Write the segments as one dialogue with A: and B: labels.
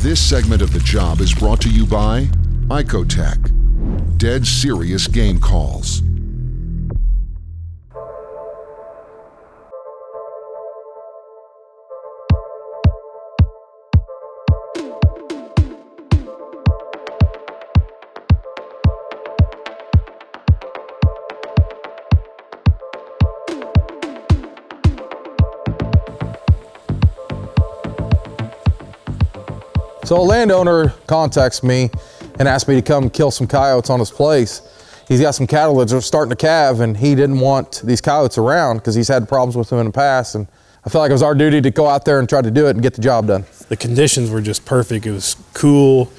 A: This segment of the job is brought to you by Icotech, dead serious game calls.
B: So a landowner contacts me and asked me to come kill some coyotes on his place. He's got some cattle that are starting to calve, and he didn't want these coyotes around because he's had problems with them in the past. And I felt like it was our duty to go out there and try to do it and get the job done.
C: The conditions were just perfect. It was cool,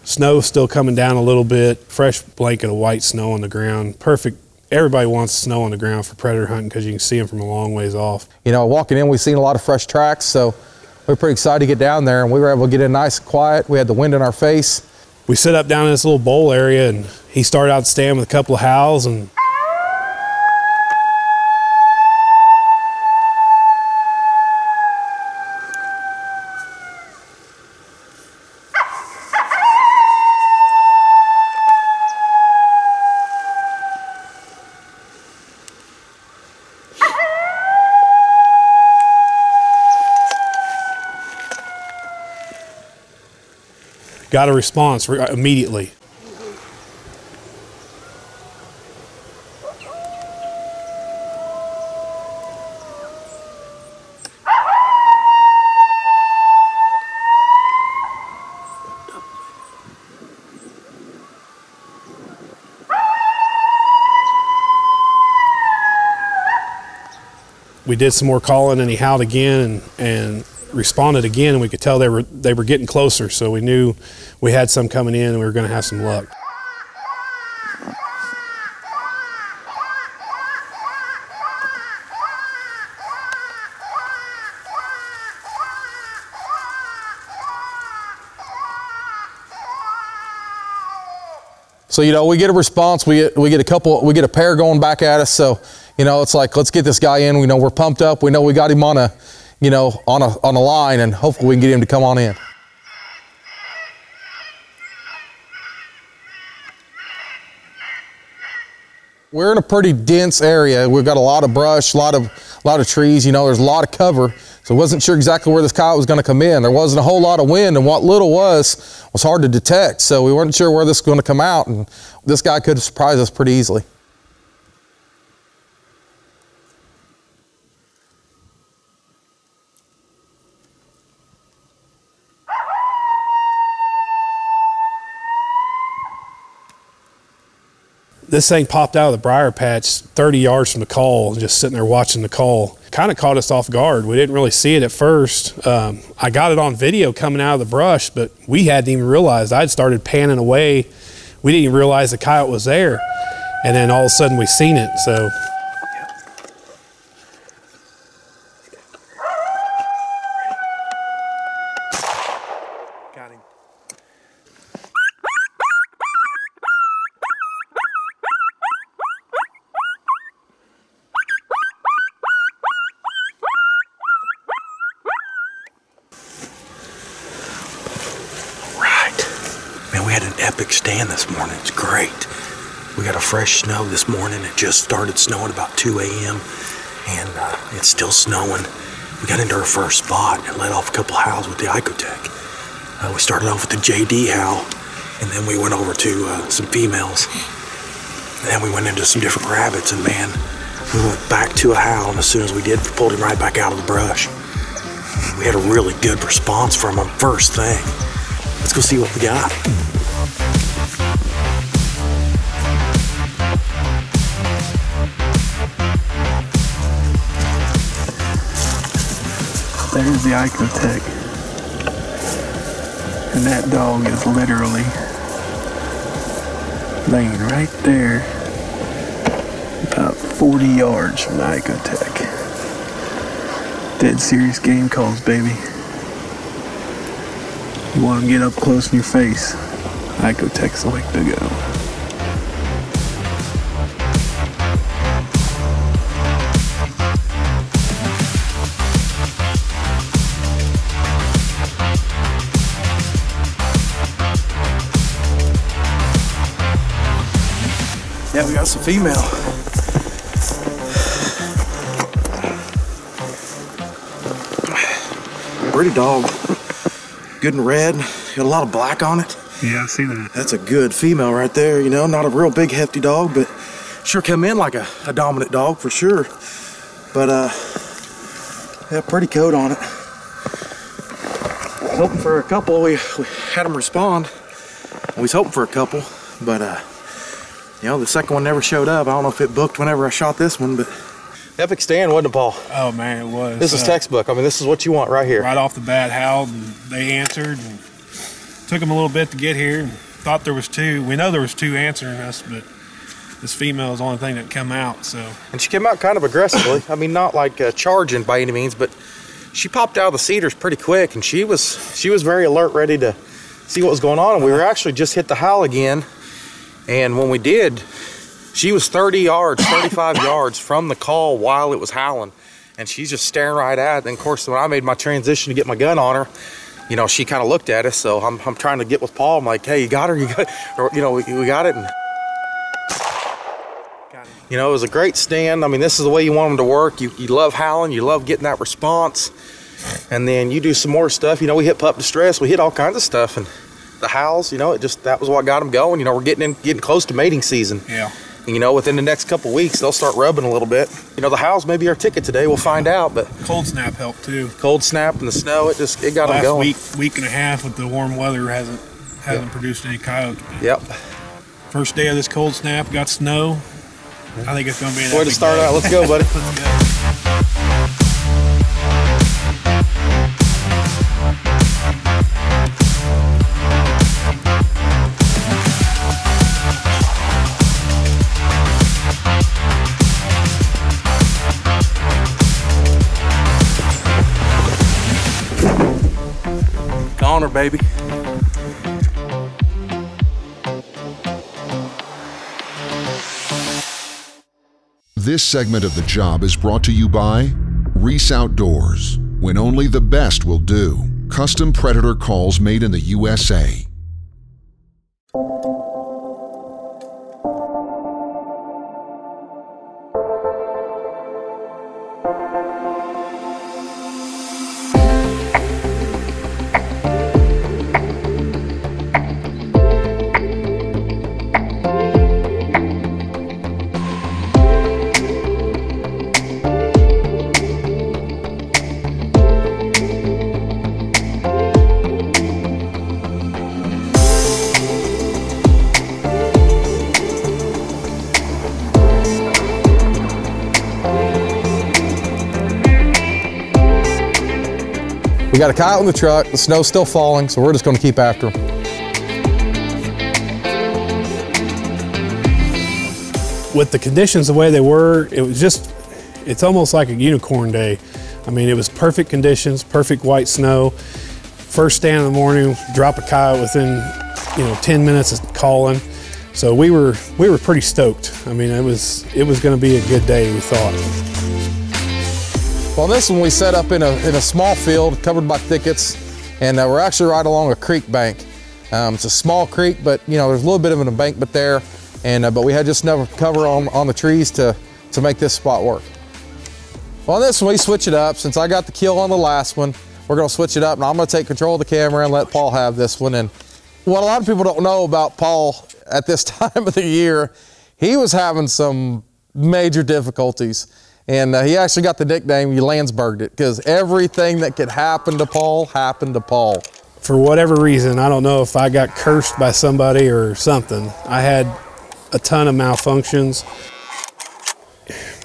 C: snow still coming down a little bit, fresh blanket of white snow on the ground. Perfect. Everybody wants snow on the ground for predator hunting because you can see them from a long ways off.
B: You know, walking in, we've seen a lot of fresh tracks, so we were pretty excited to get down there, and we were able to get in nice and quiet. We had the wind in our face.
C: We set up down in this little bowl area, and he started out standing with a couple of howls, and got a response immediately. We did some more calling, and he howled again and responded again, and we could tell they were getting closer, so we knew we had some coming in and we were going to have some luck.
B: So, you know, we get a response, we get a pair going back at us, so, you know, it's like, let's get this guy in. We know we're pumped up, we know we got him on a, you know, on a line, and hopefully we can get him to come on in. We're in a pretty dense area. We've got a lot of brush, a lot of trees. You know, there's a lot of cover, so I wasn't sure exactly where this coyote was going to come in. There wasn't a whole lot of wind, and what little was hard to detect. So we weren't sure where this was going to come out, and this guy could have surprised us pretty easily.
C: This thing popped out of the briar patch 30 yards from the call, just sitting there watching the call. Kind of caught us off guard. We didn't really see it at first. I got it on video coming out of the brush, but we hadn't even realized. I'd started panning away. We didn't even realize the coyote was there. And then all of a sudden we seen it, so. Got him.
D: Man, we had an epic stand this morning. It's great. We got a fresh snow this morning. It just started snowing about 2 a.m. and it's still snowing. We got into our first spot and let off a couple howls with the Icotech. We started off with the JD howl, and then we went over to some females. And then we went into some different rabbits, and man, we went back to a howl, and as soon as we did, we pulled him right back out of the brush. We had a really good response from him first thing. Let's go see what we got.
E: There's the Icotech. And that dog is literally laying right there, about 40 yards from the Icotech. Dead serious game calls, baby. You want to get up close in your face, Icotech's the way to go. right, we got some female. Pretty dog. Good and red. Got a lot of black on it.
C: Yeah, I see that.
E: That's a good female right there, you know, not a real big hefty dog, but sure come in like a dominant dog for sure. But yeah, pretty coat on it. Hoping for a couple. We had them respond. We was hoping for a couple, but you know, the second one never showed up. I don't know if it booked whenever I shot this one, but epic stand, wasn't it, Paul?
C: Oh man, it was.
E: This is textbook. I mean, this is what you want right here.
C: Right off the bat, howled, and they answered. And took them a little bit to get here. And thought there was two. We know there was two answering us, but this female is the only thing that come out. So.
E: And she came out kind of aggressively. I mean, not like charging by any means, but she popped out of the cedars pretty quick, and she was very alert, ready to see what was going on. And we were actually just hit the howl again, and when we did, she was 30 yards, 35 yards from the call while it was howling, and she's just staring right at it. And of course, when I made my transition to get my gun on her, you know, she kind of looked at us. So I'm trying to get with Paul. I'm like, hey, you got her? You got, or, you know, we got it. And you know, it was a great stand. I mean, this is the way you want them to work. You love howling, you love getting that response, and then you do some more stuff. You know, we hit pup distress, we hit all kinds of stuff, and the howls, you know, that was what got them going. You know, we're getting close to mating season.
C: Yeah.
E: And, you know, within the next couple weeks, they'll start rubbing a little bit. You know, the howls may be our ticket today. We'll find out. But
C: cold snap helped too.
E: Cold snap and the snow, it got them going.
C: Last week and a half with the warm weather hasn't produced any coyotes.
E: Yep.
C: First day of this cold snap, got snow. I think it's going to be an
E: way to start out. Let's go, buddy.
C: Let's go.
E: Goner, baby.
A: This segment of The Job is brought to you by Reese Outdoors. When only the best will do. Custom predator calls made in the USA.
B: We got a coyote in the truck, the snow's still falling, so we're just gonna keep after him.
C: With the conditions the way they were, it's almost like a unicorn day. I mean, it was perfect conditions, perfect white snow. First stand in the morning, drop a coyote within, 10 minutes of calling. So we were pretty stoked. I mean, it was gonna be a good day, we thought.
B: Well, on this one we set up in a small field covered by thickets, and we're actually right along a creek bank. It's a small creek, but there's a little bit of an embankment there, and but we had just enough cover on the trees to make this spot work. Well, on this one we switch it up. Since I got the kill on the last one, we're gonna switch it up, and I'm gonna take control of the camera and let Paul have this one. And what a lot of people don't know about Paul at this time of the year, he was having some major difficulties. And he actually got the nickname, you Landsberg'd it, because everything that could happen to Paul happened to Paul.
C: For whatever reason, I don't know if I got cursed by somebody or something. I had a ton of malfunctions.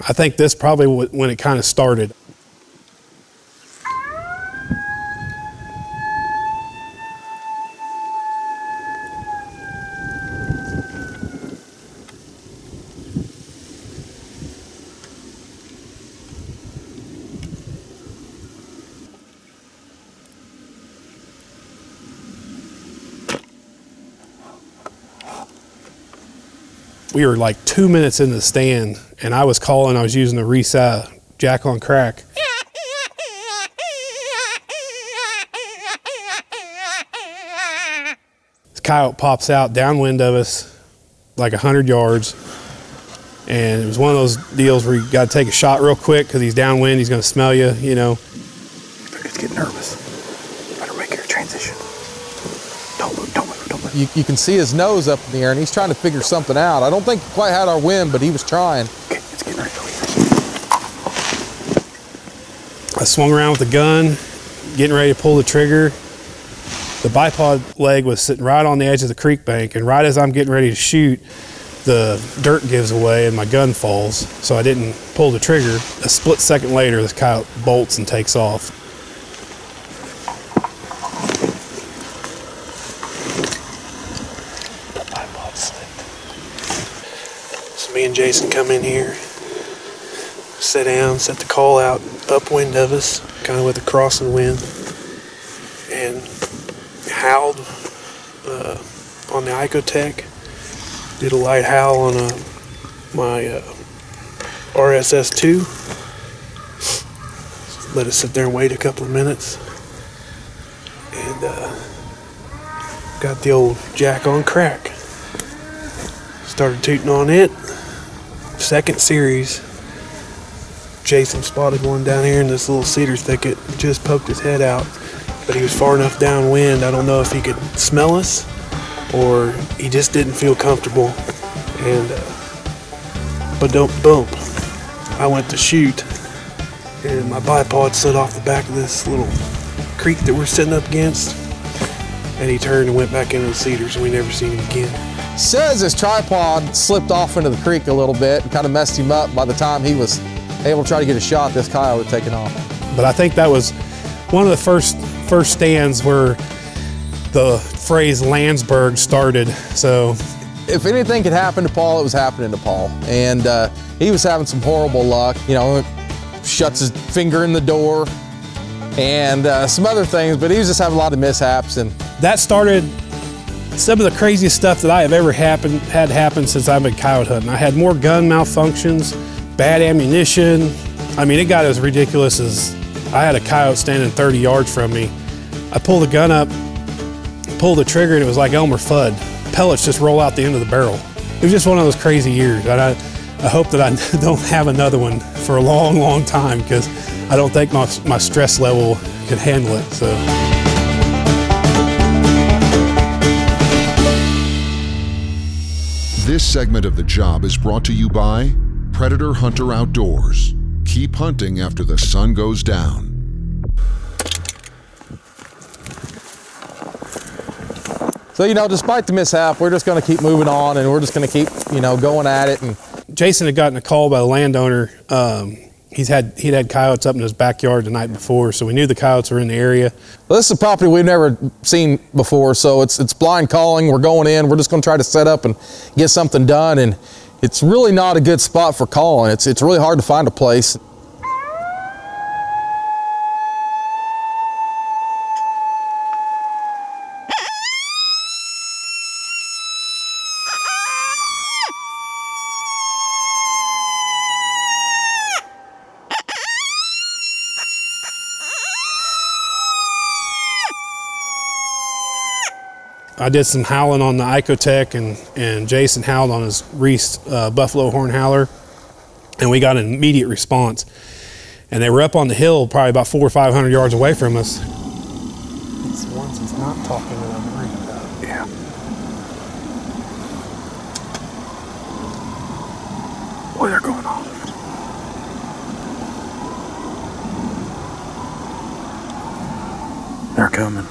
C: I think this probably when it kind of started. We were like 2 minutes in the stand, and I was calling. I was using the Reese Jack on Crack. This coyote pops out downwind of us, like 100 yards, And it was one of those deals where you got to take a shot real quick because he's downwind, he's going to smell you, you know.
D: It's getting nervous. Better make your transition. Don't move, don't move, don't move.
B: You can see his nose up in the air, and he's trying to figure something out. I don't think he quite had our wind, but he was trying.
D: Okay, it's getting ready to go here.
C: I swung around with the gun, getting ready to pull the trigger. The bipod leg was sitting right on the edge of the creek bank, and right as I'm getting ready to shoot, the dirt gives away and my gun falls, so I didn't pull the trigger. A split second later, this coyote bolts and takes off.
D: The bipod slipped.
C: So me and Jason come in here, sit down, set the call out upwind of us, kind of with a crossing wind, and howled on the Icotech. Did a light howl on my RSS2. Let it sit there and wait a couple of minutes. And got the old jack on crack. Started tooting on it. Second series. Jason spotted one down here in this little cedar thicket. Just poked his head out. But he was far enough downwind, I don't know if he could smell us or he just didn't feel comfortable. And but don't boom. I went to shoot and my bipod slid off the back of this little creek that we're sitting up against, and he turned and went back into the cedars, and we never seen him again.
B: Says his tripod slipped off into the creek a little bit and kind of messed him up by the time he was able to try to get a shot. This coyote had taken off.
C: But I think that was one of the first stands where the phrase Landsberg'd started. So
B: if anything could happen to Paul, it was happening to Paul. And he was having some horrible luck. You know, shuts his finger in the door and some other things, but he was just having a lot of mishaps. And
C: that started some of the craziest stuff that I have ever had happen since I've been coyote hunting. I had more gun malfunctions, bad ammunition. I mean, it got as ridiculous as I had a coyote standing 30 yards from me. I pulled the gun up, pulled the trigger, and it was like Elmer Fudd. Pellets just roll out the end of the barrel. It was just one of those crazy years. And I hope that I don't have another one for a long, long time, because I don't think my stress level could handle it. So.
A: This segment of The Job is brought to you by Predator Hunter Outdoors. Keep hunting after the sun goes down.
B: so, you know, despite the mishap, we're just going to keep moving on, and we're just going to keep, you know, going at it. And
C: Jason had gotten a call by the landowner. He'd had coyotes up in his backyard the night before, so we knew the coyotes were in the area.
B: well, this is a property we've never seen before, so it's blind calling. We're going in. We're just going to try to set up and get something done, and it's really not a good spot for calling. It's really hard to find a place.
C: I did some howling on the Icotech, and Jason howled on his Reese buffalo horn howler, and we got an immediate response. And they were up on the hill probably about 400 or 500 yards away from us.
D: It's the ones he's not talking that I'm worried about. Yeah. Boy, they're going off. They're coming.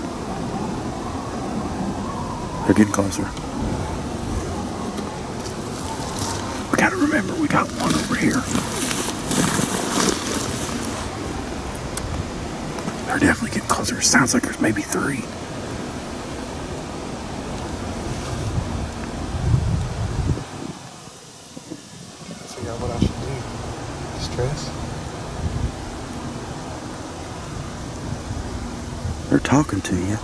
D: They're getting closer. We gotta remember, we got one over here. They're definitely getting closer. It sounds like there's maybe 3.
C: Figure out what I should do. Stress?
D: They're talking to you.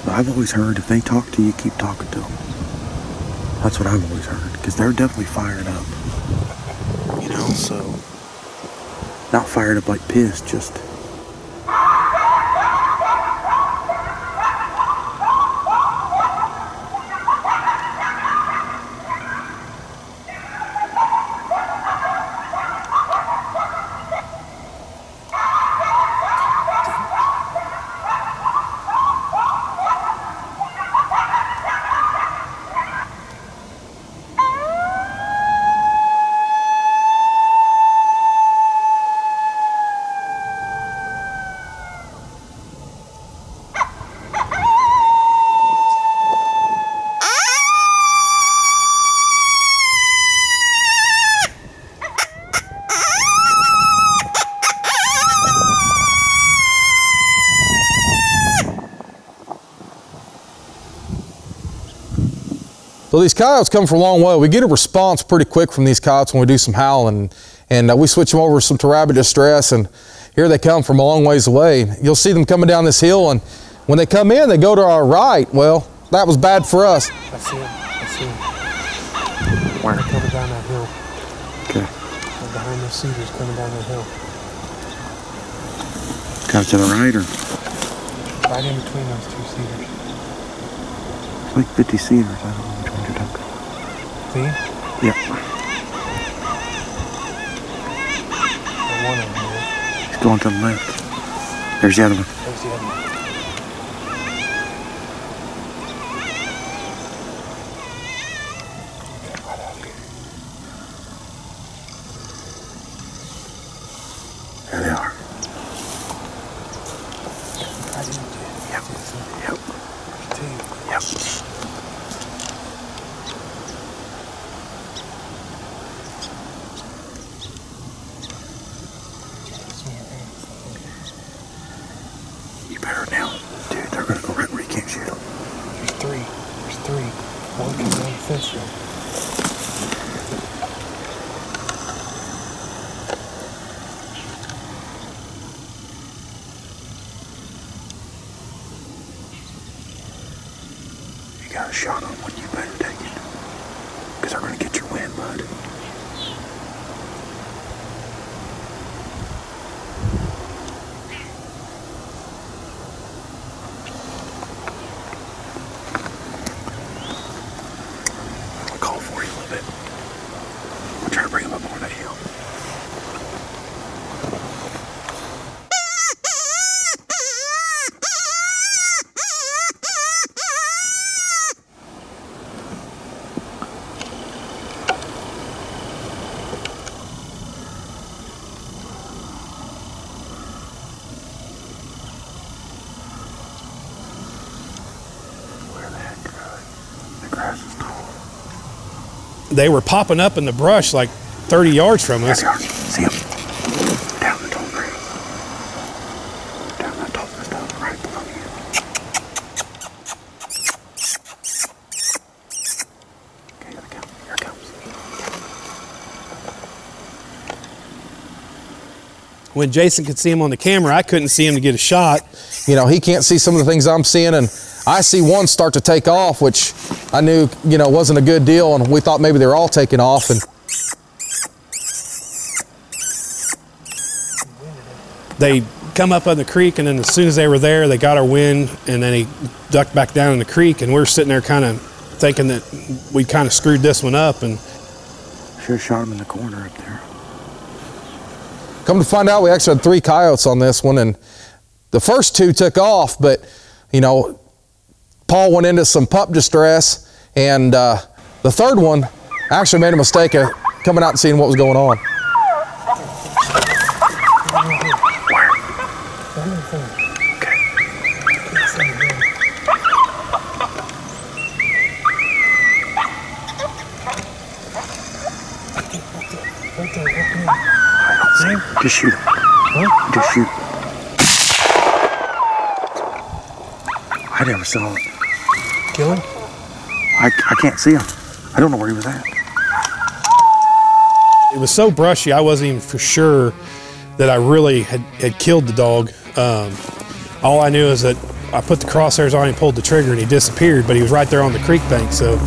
D: I've always heard if they talk to you, keep talking to them. That's what I've always heard, because they're definitely fired up. You know, so not fired up like piss, just
B: So these coyotes come from a long way. We get a response pretty quick from these coyotes when we do some howling, and we switch them over to rabbit distress, and here they come from a long ways away. You'll see them coming down this hill, and when they come in, they go to our right. Well, that was bad for us.
C: I see him. I see him.
E: Where?
C: They're coming down that hill.
E: Okay.
C: They're behind those cedars coming down that hill.
E: Kind of to the right, or?
C: Right in between those two cedars.
E: It's like 50 cedars. I don't know which one you're talking about.
C: See?
E: Yep.
C: One of them is.
E: He's going to the left. There's the other one.
C: There's the other one. Right out here.
E: There they are.
C: Right in there.
E: Yep. Yep.
C: There's two.
E: Yep. You better now. Dude, they're gonna go right where you can't shoot them.
C: There's three. There's three. One comes down the fence row.
E: You got a shot on one, you better take it. Because they're gonna get your wind, bud. I'll call for you a little bit. I'll try to bring him up on that hill. Where the heck are they? The grass is tall.
C: They were popping up in the brush like 30 yards from
E: There
C: us.
E: they are. See them? Down the tall grass. Down that tall stuff right below you. Okay, here they come. Here it comes.
C: When Jason could see him on the camera, I couldn't see him to get a shot.
B: You know, he can't see some of the things I'm seeing, and I see one start to take off, which I knew, you know, wasn't a good deal, and we thought maybe they were all taking off. And
C: They come up on the creek, and then as soon as they were there, they got our wind, and then he ducked back down in the creek, and we were sitting there kind of thinking that we kind of screwed this one up. And
E: Should have shot him in the corner up there.
B: come to find out, we actually had 3 coyotes on this one, and the first 2 took off, but, you know, Paul went into some pup distress, and the third one actually made a mistake of coming out and seeing what was going on.
E: Just shoot him. Huh? Just shoot. I never saw it.
C: kill him?
E: I can't see him. I don't know where he was at.
C: It was so brushy, I wasn't even for sure that I really had killed the dog. All I knew is that I put the crosshairs on him, pulled the trigger, and he disappeared, but he was right there on the creek bank, so.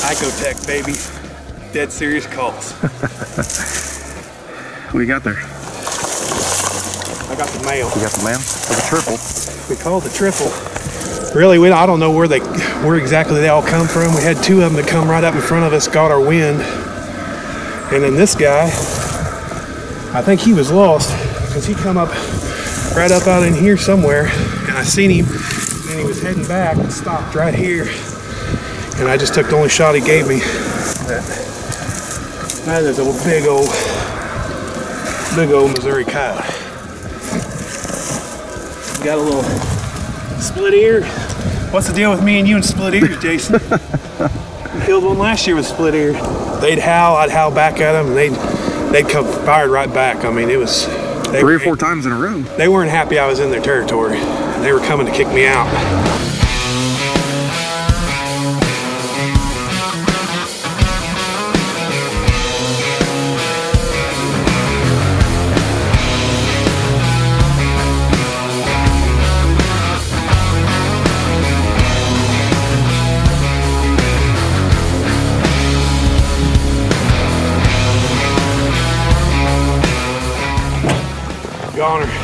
C: Icotech, baby. Dead serious calls.
E: What do you got there?
C: I got the mail.
E: You got the mail? Like a triple.
C: We called the triple. Really, I don't know where exactly they all come from. We had 2 of them that come right up in front of us, got our wind. And then this guy, I think he was lost because he come up right up out in here somewhere, and I seen him, and he was heading back and stopped right here. And I just took the only shot he gave me. That is a big old Missouri coyote. We got a little split ear. What's the deal with me and you and split ears, Jason? We killed one last year with split ear. They'd howl, I'd howl back at them, and they'd come fired right back. I mean, it was
F: 3 or 4 times in a row.
C: They weren't happy I was in their territory. They were coming to kick me out. Goner.